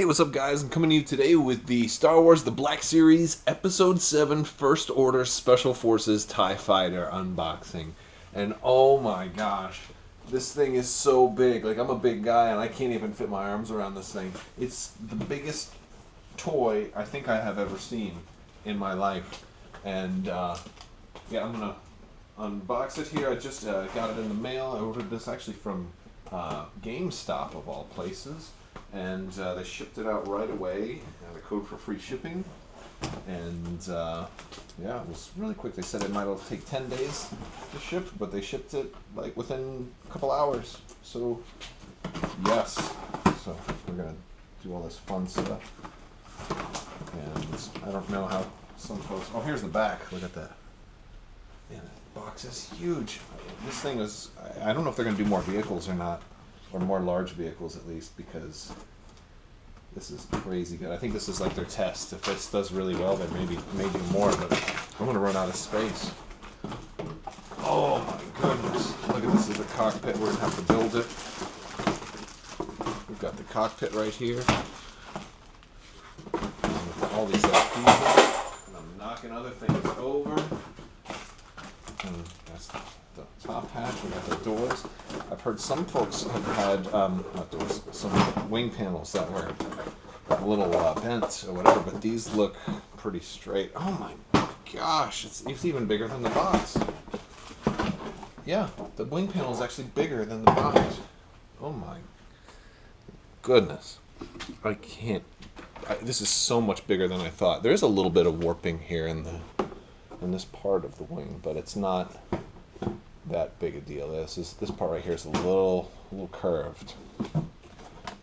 what's up guys? I'm coming to you today with the Star Wars The Black Series Episode 7 First Order Special Forces TIE Fighter unboxing. And oh my gosh, this thing is so big. Like, I'm a big guy and I can't even fit my arms around this thing. It's the biggest toy I think I have ever seen in my life. And yeah, I'm gonna unbox it here. I just got it in the mail. I ordered this actually from GameStop of all places. And they shipped it out right away. I had a code for free shipping. And yeah, it was really quick. They said it might take 10 days to ship, but they shipped it like within a couple hours. So yes, so we're gonna do all this fun stuff. And I don't know how some folks. Oh, here's the back. Look at that. Man, the box is huge. This thing is. I don't know if they're gonna do more vehicles or not. Or more large vehicles at least, because this is crazy good. I think this is like their test. If this does really well, then maybe do more, but I'm gonna run out of space. Oh my goodness. Look at this is the cockpit. We're gonna have to build it. We've got the cockpit right here. And all these other pieces. And I'm knocking other things over. And that's the top hatch. We got the doors. I've heard some folks have had not doors, some wing panels that were a little bent or whatever, but these look pretty straight. Oh my gosh, it's even bigger than the box. Yeah, the wing panel is actually bigger than the box. Oh my goodness, I can't. This is so much bigger than I thought. There is a little bit of warping here in this part of the wing, but it's not that big a deal. This part right here is a little curved,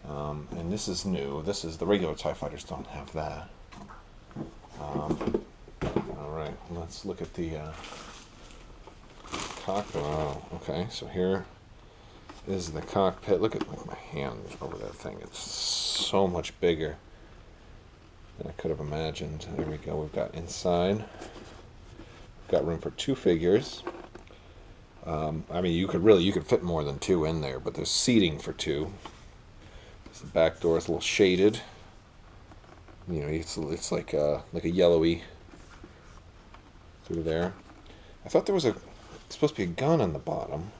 and this is new. This is the regular TIE fighters don't have that. All right, let's look at the cockpit. Oh, okay, so here is the cockpit. Look at my hand over that thing. It's so much bigger than I could have imagined. There we go. We've got inside. We've got room for 2 figures. I mean, you could fit more than 2 in there, but there's seating for 2. The back door is a little shaded. You know, it's like a yellowy through there. I thought there was supposed to be a gun on the bottom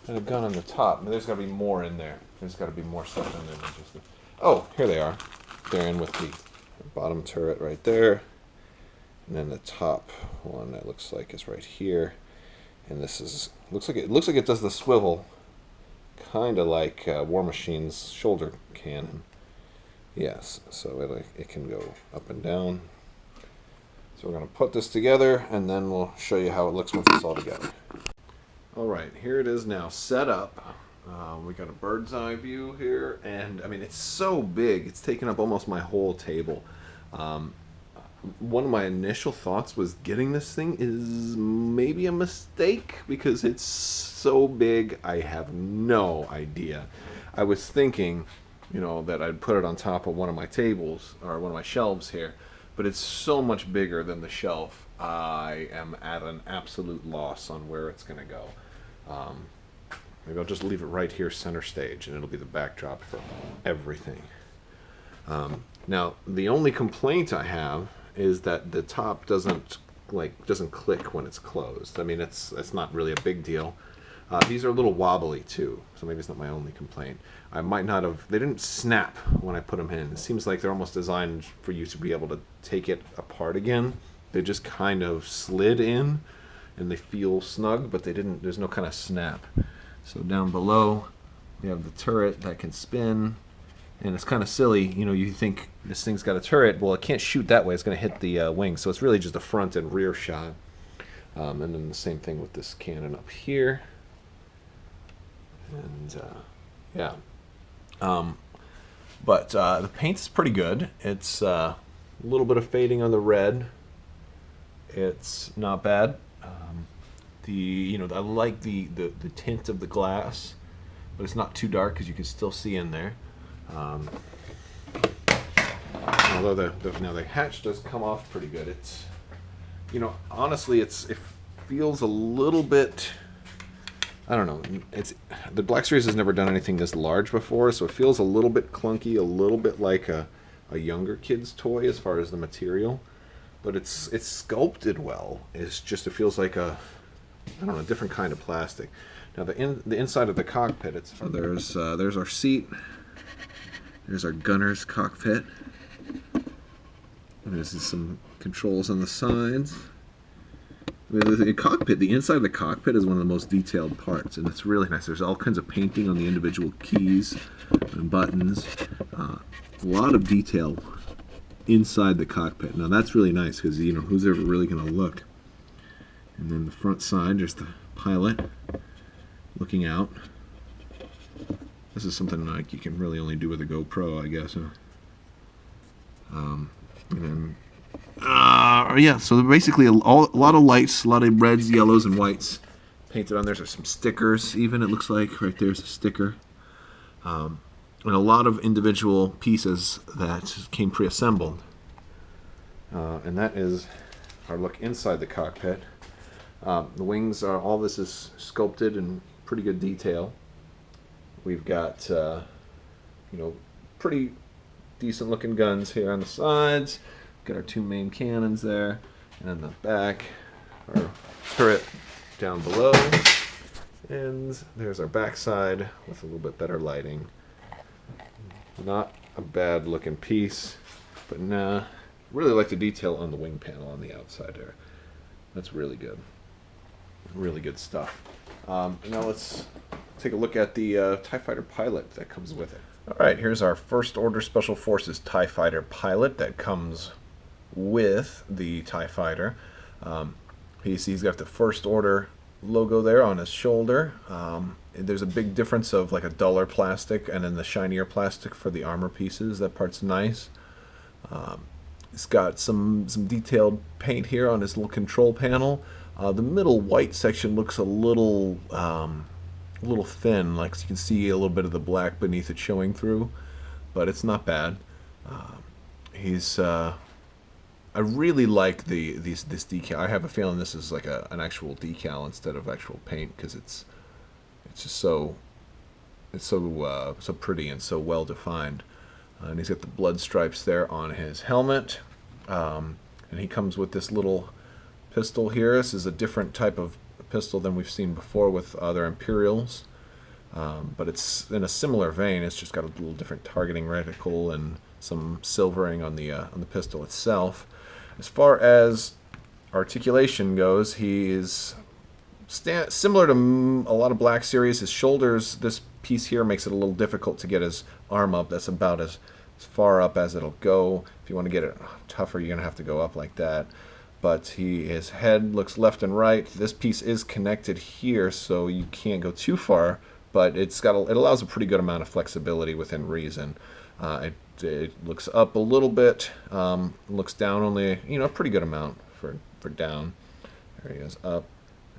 and a gun on the top. I mean, there's got to be more in there. There's got to be more stuff in there than just the. Oh, here they are. They're in with the bottom turret right there, and then the top one that looks like is right here. And this looks like it does the swivel, kind of like War Machine's shoulder cannon. Yes, so it can go up and down. So we're going to put this together, and then we'll show you how it looks once it's all together. All right, here it is now set up. We got a bird's eye view here, and I mean it's so big. It's taken up almost my whole table. One of my initial thoughts was getting this thing is maybe a mistake because it's so big. I have no idea. I was thinking, you know, that I'd put it on top of one of my tables or one of my shelves here, but it's so much bigger than the shelf. I am at an absolute loss on where it's going to go. Maybe I'll just leave it right here center stage and it'll be the backdrop for everything. Now, the only complaint I have is that the top doesn't click when it's closed. I mean, it's not really a big deal. These are a little wobbly too, so maybe it's not my only complaint. I might not have. They didn't snap when I put them in. It seems like they're almost designed for you to be able to take it apart again. They just kind of slid in, and they feel snug, but they didn't. There's no kind of snap. So down below, we have the turret that can spin. And it's kind of silly, you know, you think this thing's got a turret. Well, it can't shoot that way. It's going to hit the wing. So it's really just a front and rear shot. And then the same thing with this cannon up here. And, yeah. But the paint's pretty good. It's a little bit of fading on the red. It's not bad. I like the tint of the glass. But it's not too dark because you can still see in there. Although the hatch does come off pretty good. It's, you know, honestly, it feels a little bit, I don't know, the Black Series has never done anything this large before, so it feels a little bit clunky, a little bit like a younger kid's toy as far as the material. But it's sculpted well. It's just, it feels like a, I don't know, a different kind of plastic. Now the inside of the cockpit, there's our seat. There's our gunner's cockpit. And there's some controls on the sides. The cockpit, the inside of the cockpit is one of the most detailed parts, and it's really nice. There's all kinds of painting on the individual keys and buttons. A lot of detail inside the cockpit. Now that's really nice because, you know, who's ever really going to look? And then the front side, there's the pilot looking out. This is something like you can really only do with a GoPro, I guess. And then, yeah, so basically a lot of lights, a lot of reds, yellows, and whites painted on there. There's some stickers even, it looks like. Right there's a sticker. And a lot of individual pieces that came pre-assembled. And that is our look inside the cockpit. The wings are, all this is sculpted in pretty good detail. We've got, you know, pretty decent looking guns here on the sides. Got our two main cannons there, and in the back, our turret down below. And there's our backside with a little bit better lighting. Not a bad looking piece, but nah. Really like the detail on the wing panel on the outside there. That's really good. Really good stuff. Now let's take a look at the TIE Fighter pilot that comes with it. Alright, here's our First Order Special Forces TIE Fighter pilot that comes with the TIE Fighter. He's got the First Order logo there on his shoulder. There's a big difference of like a duller plastic and then the shinier plastic for the armor pieces. That part's nice. It's got some detailed paint here on his little control panel. The middle white section looks a little thin, like you can see a little bit of the black beneath it showing through, but it's not bad. I really like this decal. I have a feeling this is like an actual decal instead of actual paint, because it's just so pretty and so well defined. And he's got the blood stripes there on his helmet, and he comes with this little pistol here. This is a different type of pistol than we've seen before with other Imperials, but it's in a similar vein. It's just got a little different targeting reticle and some silvering on the pistol itself. As far as articulation goes, he is similar to a lot of Black Series. His shoulders, this piece here makes it a little difficult to get his arm up. That's about as far up as it'll go. If you want to get it tougher, you're going to have to go up like that. But his head looks left and right. This piece is connected here, so you can't go too far, but it allows a pretty good amount of flexibility within reason. It looks up a little bit, looks down only, you know, a pretty good amount for down. There he goes, up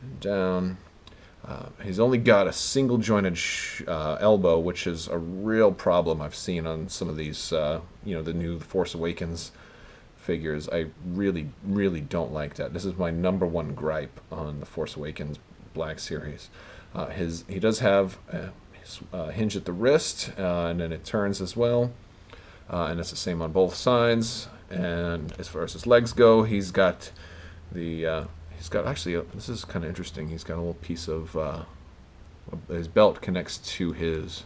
and down. He's only got a single jointed elbow, which is a real problem I've seen on some of these, you know, the new Force Awakens figures. I really, really don't like that. This is my #1 gripe on the Force Awakens Black Series. He does have a hinge at the wrist, and then it turns as well. And it's the same on both sides. And as far as his legs go, he's got actually, this is kind of interesting. He's got a little piece of his belt connects to his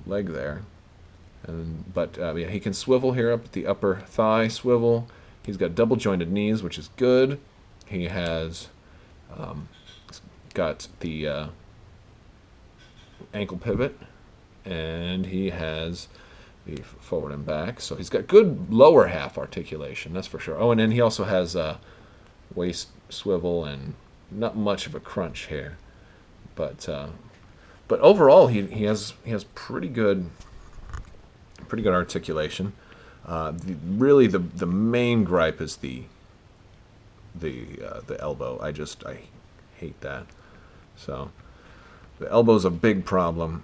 leg there. But yeah, he can swivel here up at the upper thigh swivel. He's got double jointed knees, which is good. He has got the ankle pivot, and he has the forward and back. So he's got good lower half articulation, that's for sure. Oh, and then he also has waist swivel and not much of a crunch here. But overall, he has pretty good articulation. Really, the main gripe is the elbow. I hate that. So the elbow's a big problem.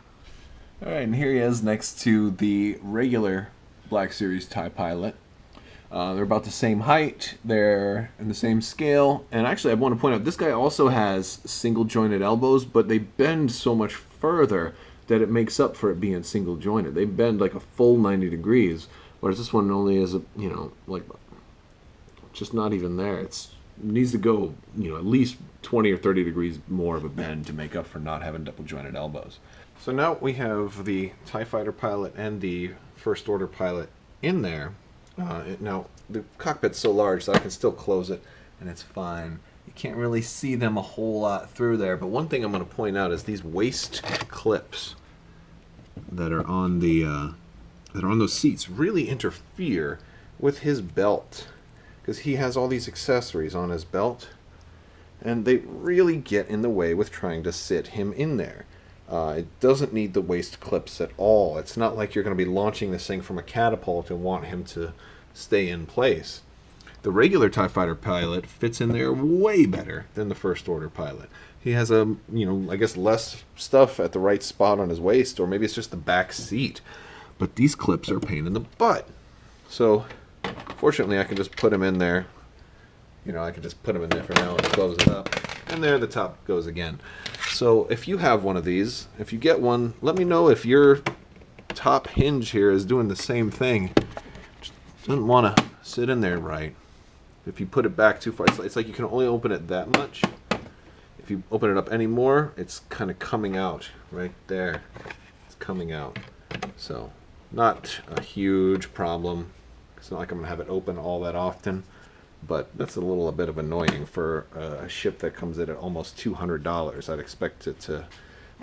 All right, and here he is next to the regular Black Series TIE Pilot. They're about the same height. They're in the same scale. And actually, I want to point out, this guy also has single jointed elbows, but they bend so much further that it makes up for it being single jointed. They bend like a full 90 degrees, whereas this one only is, like just not even there. It needs to go, at least 20 or 30 degrees more of a bend to make up for not having double jointed elbows. So now we have the TIE Fighter pilot and the First Order pilot in there. Now, the cockpit's so large that I can still close it, and it's fine. You can't really see them a whole lot through there, but one thing I'm going to point out is these waist clips that are on those seats really interfere with his belt, because he has all these accessories on his belt, and they really get in the way with trying to sit him in there. It doesn't need the waist clips at all. It's not like you're going to be launching this thing from a catapult and want him to stay in place. The regular TIE Fighter pilot fits in there way better than the First Order pilot. He has I guess less stuff at the right spot on his waist, or maybe it's just the back seat. But these clips are a pain in the butt. So, fortunately, I can just put him in there. I can just put him in there for now and close it up. And there the top goes again. So, if you have one of these, if you get one, let me know if your top hinge here is doing the same thing. Just doesn't want to sit in there right. If you put it back too far, it's like you can only open it that much. If you open it up any more, it's kind of coming out right there. It's coming out. So, not a huge problem. It's not like I'm going to have it open all that often. But that's a bit of annoying for a ship that comes in at almost $200. I'd expect it to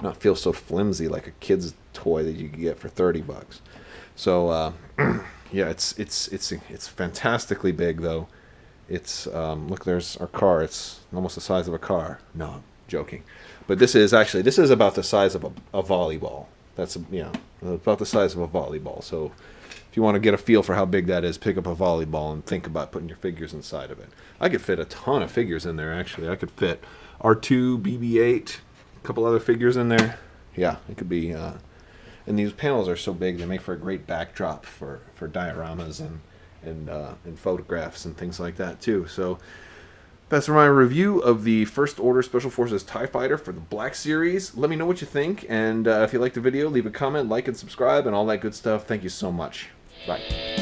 not feel so flimsy like a kid's toy that you could get for $30. So, yeah, it's fantastically big, though. It's, look, there's our car. It's almost the size of a car. No, I'm joking. But this is about the size of a volleyball. That's, about the size of a volleyball. So if you want to get a feel for how big that is, pick up a volleyball and think about putting your figures inside of it. I could fit a ton of figures in there, actually. I could fit R2, BB-8, a couple other figures in there. Yeah, it could be, and these panels are so big, they make for a great backdrop for dioramas and photographs and things like that too. So that's my review of the First Order Special Forces TIE Fighter for the Black Series. Let me know what you think, and if you liked the video, leave a comment, like and subscribe, and all that good stuff. Thank you so much. Bye.